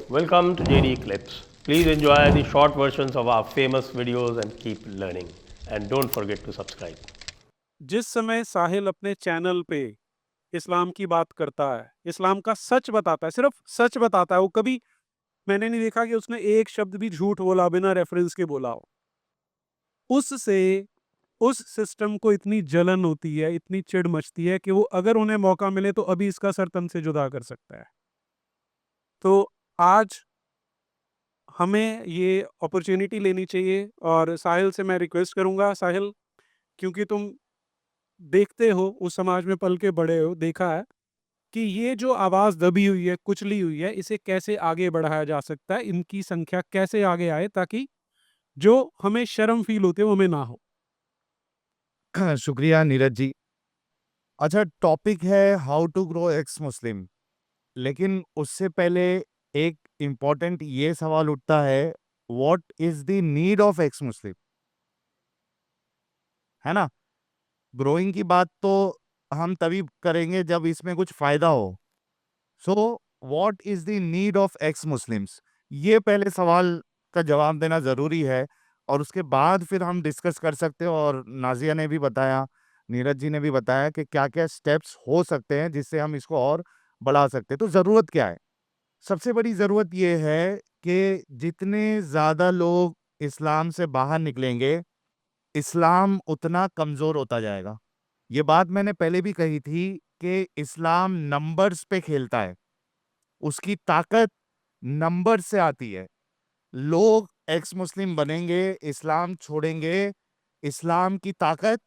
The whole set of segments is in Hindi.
Welcome to JD Clips. Please enjoy the short versions of our famous videos and keep learning. And don't forget to subscribe. जिस समय साहिल अपने चैनल पे इस्लाम की बात करता है, इस्लाम का सच बताता है, सिर्फ सच बताता है, वो कभी मैंने नहीं देखा कि उसने एक शब्द भी झूठ बोला बिना रेफरेंस के बोला हो। उससे उस सिस्टम को इतनी जलन होती है, इतनी चिढ़ मचती है कि वो अगर उन्हें मौका मिले तो अभी इसका सर तन से जुदा कर सकता है। तो आज हमें ये अपॉर्च्युनिटी लेनी चाहिए और साहिल से मैं रिक्वेस्ट करूँगा, साहिल, क्योंकि तुम देखते हो, उस समाज में पल के बड़े हो, देखा है कि ये जो आवाज़ दबी हुई है, कुचली हुई है, इसे कैसे आगे बढ़ाया जा सकता है, इनकी संख्या कैसे आगे आए ताकि जो हमें शर्म फ़ील होती है, वो हमें ना हो। शुक्रिया नीरज जी। अच्छा, टॉपिक है how to grow ex Muslim. लेकिन उससे पहले एक इम्पोर्टेंट ये सवाल उठता है, what is the need of ex Muslim, है ना? ग्रोइंग की बात तो हम तभी करेंगे जब इसमें कुछ फायदा हो। So what is the need of x Muslims, ये पहले सवाल का जवाब देना जरूरी है और उसके बाद फिर हम डिस्कस कर सकते हैं। और नाजिया ने भी बताया, नीरज जी ने भी बताया कि क्या क्या स्टेप्स हो सकते हैं जिससे हम इसको और बढ़ा सकते हैं। तो ज़रूरत क्या है? सबसे बड़ी ज़रूरत ये है कि जितने ज़्यादा लोग इस्लाम से बाहर निकलेंगे, इस्लाम उतना कमज़ोर होता जाएगा। ये बात मैंने पहले भी कही थी कि इस्लाम नंबर्स पे खेलता है, उसकी ताकत नंबर से आती है। लोग एक्स मुस्लिम बनेंगे, इस्लाम छोड़ेंगे, इस्लाम की ताकत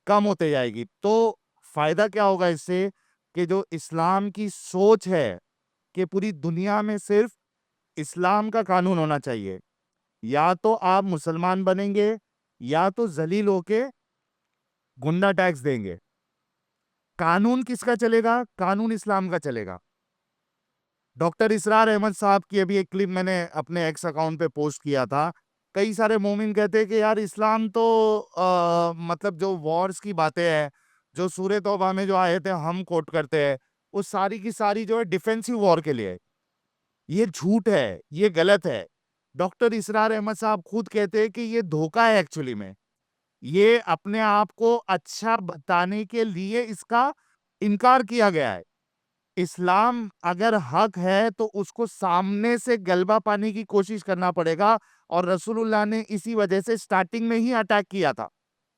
कम होते जाएगी। तो फायदा क्या होगा इससे कि जो इस्लाम की सोच है कि पूरी दुनिया में सिर्फ इस्लाम का कानून होना चाहिए, या तो आप मुसलमान बनेंगे या तो जलील होके गुंडा टैक्स देंगे। कानून किसका चलेगा? कानून इस्लाम का चलेगा। डॉक्टर इसरार अहमद साहब की अभी एक क्लिप मैंने अपने एक्स अकाउंट पे पोस्ट किया था। कई सारे मोमिन कहते हैं कि यार इस्लाम तो मतलब जो वॉर्स की बातें हैं, जो सूरह तौबा में जो आए थे हम कोट करते हैं, वो सारी की सारी जो है डिफेंसिव वॉर के लिए है। ये झूठ है, ये गलत है। डॉक्टर इसरार अहमद साहब खुद कहते हैं कि ये धोखा है एक्चुअली में। ये अपने आप को अच्छा बताने के लिए इसका इनकार किया गया है। इस्लाम अगर हक है तो उसको सामने से गलबा पाने की कोशिश करना पड़ेगा, और रसूलुल्लाह ने इसी वजह से स्टार्टिंग में ही अटैक किया था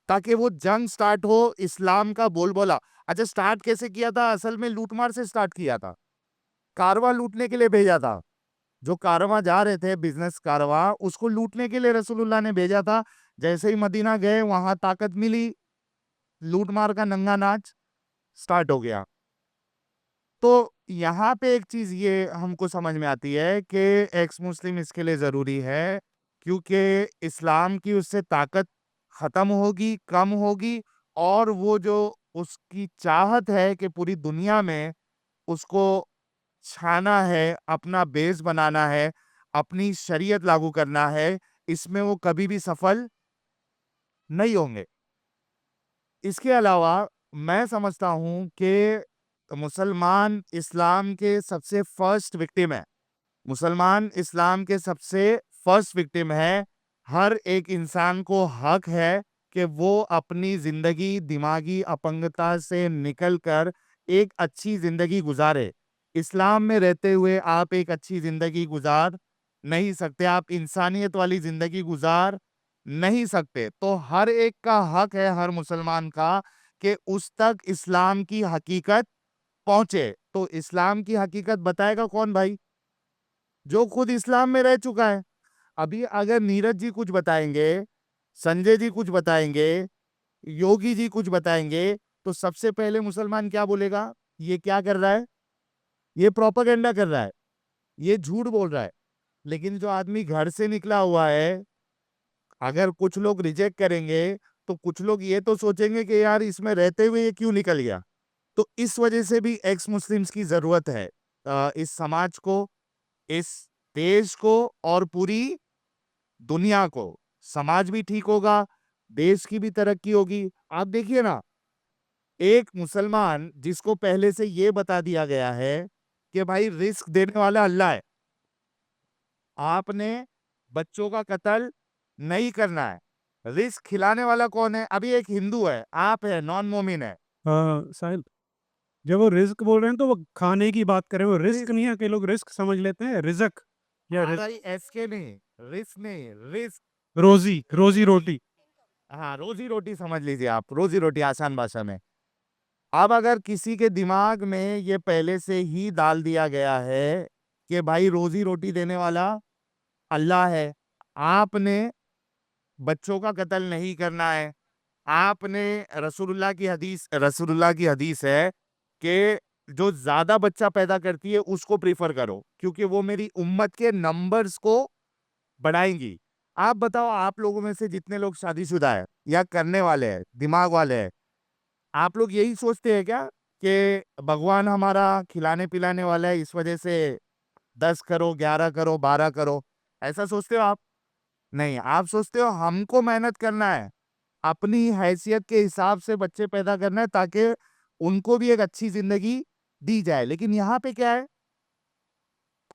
ताकि वो जंग स्टार्ट हो इस्लाम का बोलबोला। अच्छा, स्टार्ट कैसे किया था? असल में लूटमार से स्टार्ट किया था, कारवां लूटने के लिए भेजा था। जो कारवां जा रहे थे, बिजनेस कारवां, उसको लूटने के लिए रसूलुल्लाह ने भेजा था। जैसे ही मदीना गए, वहां ताकत मिली, लूटमार का नंगा नाच स्टार्ट हो गया। तो यहाँ पे एक चीज ये हमको समझ में आती है कि एक्स मुस्लिम इसके लिए जरूरी है, क्योंकि इस्लाम की उससे ताकत खत्म होगी, कम होगी, और वो जो उसकी चाहत है कि पूरी दुनिया में उसको छाना है, अपना बेस बनाना है, अपनी शरीयत लागू करना है, इसमें वो कभी भी सफल नहीं होंगे। इसके अलावा मैं समझता हूं कि मुसलमान इस्लाम के सबसे फर्स्ट विक्टिम है। मुसलमान इस्लाम के सबसे फर्स्ट विक्टिम है। हर एक इंसान को हक है कि वो अपनी जिंदगी दिमागी अपंगता से निकलकर एक अच्छी जिंदगी गुजारे। इस्लाम में रहते हुए आप एक अच्छी जिंदगी गुजार नहीं सकते, आप इंसानियत वाली जिंदगी गुजार नहीं सकते। तो हर एक का हक है, हर मुसलमान का, कि उस तक इस्लाम की हकीकत पहुंचे। तो इस्लाम की हकीकत बताएगा कौन भाई? जो खुद इस्लाम में रह चुका है। अभी अगर नीरज जी कुछ बताएंगे, संजय जी कुछ बताएंगे, योगी जी कुछ बताएंगे, तो सबसे पहले मुसलमान क्या बोलेगा? ये क्या कर रहा है? ये प्रोपेगेंडा कर रहा है, ये झूठ बोल रहा है। लेकिन जो आदमी घर से निकला हुआ है, अगर कुछ लोग रिजेक्ट करेंगे तो कुछ लोग ये तो सोचेंगे कि यार इसमें रहते हुए ये क्यों निकल गया। तो इस वजह से भी एक्स मुस्लिम्स की जरूरत है, इस समाज को, इस देश को, और पूरी दुनिया को। समाज भी ठीक होगा, देश की भी तरक्की होगी। आप देखिए ना, एक मुसलमान जिसको पहले से ये बता दिया गया है कि भाई रिस्क देने वाला अल्लाह है, आपने बच्चों का कत्ल नहीं करना है। रिस्क खिलाने वाला कौन है? अभी एक हिंदू है, आप है, नॉन मोमिन है। साहिल, जब वो रिस्क बोल रहे हैं तो वो खाने की बात करें, वो रिस्क रिस्क नहीं है। कई लोग रिस्क समझ लेते हैं, रिजक या RISK नहीं, रिस्क नहीं, रिस्क। रोजी, रोजी रोटी। हाँ, रोजी रोटी समझ लीजिए आप, रोजी रोटी आसान भाषा में। अब अगर किसी के दिमाग में ये पहले से ही डाल दिया गया है कि भाई रोजी रोटी देने वाला अल्लाह है, आपने बच्चों का कत्ल नहीं करना है, आपने रसूलुल्लाह की हदीस है कि जो ज्यादा बच्चा पैदा करती है उसको प्रीफर करो, क्योंकि वो मेरी उम्मत के नंबर्स को बढ़ाएंगी। आप बताओ, आप लोगों में से जितने लोग शादीशुदा है या करने वाले हैं, दिमाग वाले हैं, आप लोग यही सोचते हैं क्या कि भगवान हमारा खिलाने पिलाने वाला है, इस वजह से 10 करो, 11 करो, 12 करो, ऐसा सोचते हो आप? नहीं, आप सोचते हो हमको मेहनत करना है, अपनी हैसियत के हिसाब से बच्चे पैदा करना है, ताकि उनको भी एक अच्छी जिंदगी दी जाए। लेकिन यहाँ पे क्या है?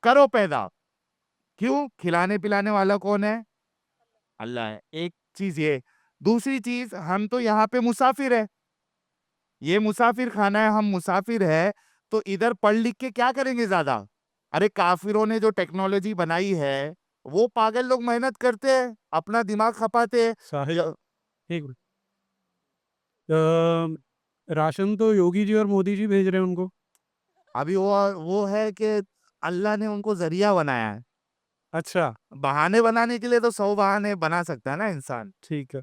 करो पैदा। क्यों? खिलाने पिलाने वाला कौन है? अल्लाह है। एक चीज ये। दूसरी चीज, हम तो यहाँ पे मुसाफिर है, ये मुसाफिर खाना है, हम मुसाफिर है, तो इधर पढ़ लिख के क्या करेंगे ज्यादा? अरे काफिरों ने जो टेक्नोलॉजी बनाई है, वो पागल लोग मेहनत करते हैं, अपना दिमाग खपाते हैं। साहिल, एक मिनट। राशन तो योगी जी और मोदी जी भेज रहे हैं उनको। अभी वो है कि अल्लाह ने उनको जरिया बनाया है। अच्छा, बहाने बनाने के लिए तो 100 बहाने बना सकता है ना इंसान। ठीक है।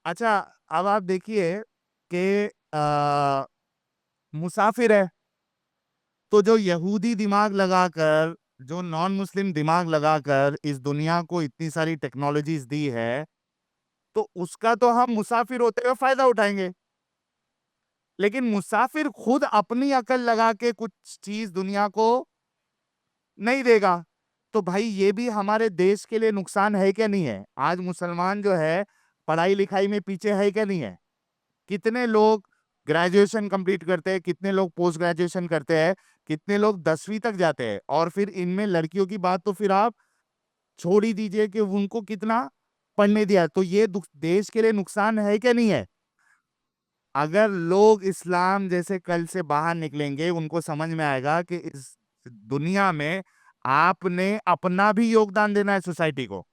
अच्छा, अब आप देखिए कि मुसाफिर है, तो जो यहूदी दिमाग लगाकर, जो नॉन मुस्लिम दिमाग लगाकर इस दुनिया को इतनी सारी टेक्नोलॉजीज दी है, तो उसका तो हम मुसाफिर होते हुए फायदा उठाएंगे। लेकिन मुसाफिर खुद अपनी अकल लगा के कुछ चीज दुनिया को नहीं देगा, तो भाई ये भी हमारे देश के लिए नुकसान है क्या? नहीं है? आज मुसलमान जो है पढ़ाई लिखाई में पीछे है क्या? नहीं है? कितने लोग ग्रेजुएशन कंप्लीट करते हैं, कितने लोग पोस्ट ग्रेजुएशन करते हैं, कितने लोग 10वीं तक जाते हैं, और फिर इनमें लड़कियों की बात तो फिर आप छोड़ ही दीजिए कि उनको कितना पढ़ने दिया। तो ये देश के लिए नुकसान है क्या? नहीं है? अगर लोग इस्लाम जैसे कल से बाहर निकलेंगे, उनको समझ में आएगा कि इस दुनिया में आपने अपना भी योगदान देना है सोसाइटी को।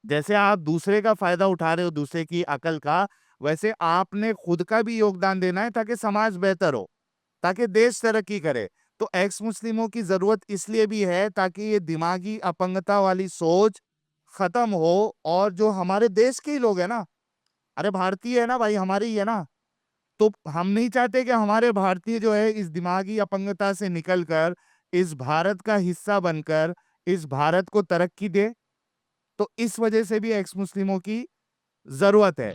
जैसे आप दूसरे का फायदा उठा रहे हो, दूसरे की अकल का, वैसे आपने खुद का भी योगदान देना है, ताकि समाज बेहतर हो, ताकि देश तरक्की करे। तो एक्स मुस्लिमों की जरूरत इसलिए भी है ताकि ये दिमागी अपंगता वाली सोच खत्म हो, और जो हमारे देश के ही लोग हैं ना, अरे भारतीय है ना भाई, हमारे ही है ना, तो हम नहीं चाहते कि हमारे भारतीय जो है इस दिमागी अपंगता से निकलकर इस भारत का हिस्सा बनकर इस भारत को तरक्की दे। तो इस वजह से भी एक्स मुस्लिमों की जरूरत है।